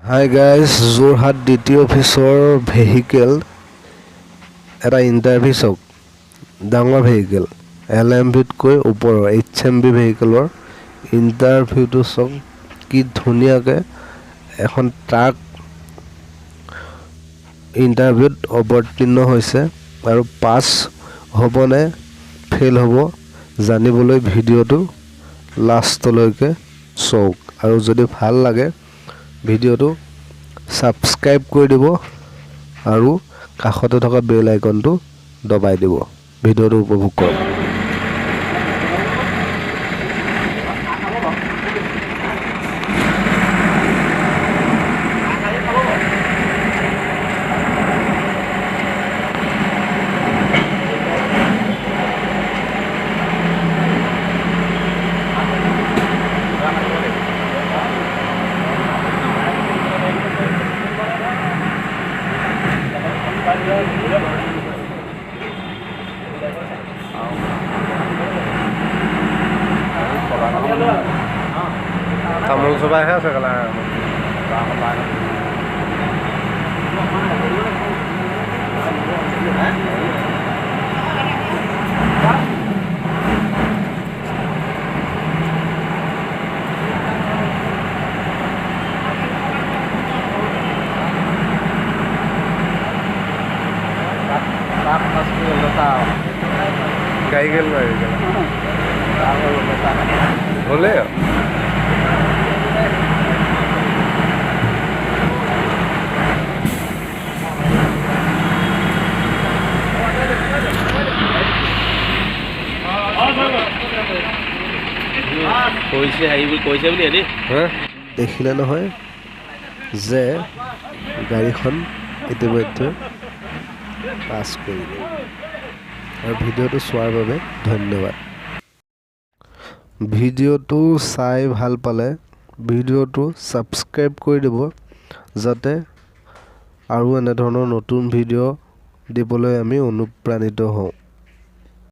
Hi guys, Jorhat DT অফিচৰ vehicle এটা interview চাওক। ডাঙৰ ভেহিকেল LMVতকৈ ওপৰৰ HMV ভেহিকেলৰ ইণ্টাৰভিউটো চাওক। কি ধুনীয়াকৈ এখন ট্ৰাক ইণ্টাৰভিউত অৱতীৰ্ণ হৈছে আৰু পাছ হ'বনে ফেইল হ'ব জানিবলৈ ভিডিঅ'টো লাষ্টলৈকে চাওক। আৰু যদি ভাল লাগে ভিডিঅ'টো ছাবস্ক্ৰাইব কৰি দিব আৰু কাষতে থকা বেল আইকনটো দবাই দিব। ভিডিঅ'টো উপভোগ কৰক। তামোল চবাইহে আছে কেলা গাড়ী গেল হ'লে দেখিলে নহয় যে গাড়ীখন ইতিমধ্যে পাছ কৰিলে। আৰু ভিডিঅ'টো চোৱাৰ বাবে ধন্যবাদ। ভিডিঅ'টো চাই ভাল পালে ভিডিঅ'টো ছাবস্ক্ৰাইব কৰি দিব, যাতে আৰু এনেধৰণৰ নতুন ভিডিঅ' দিবলৈ আমি অনুপ্ৰাণিত হওঁ।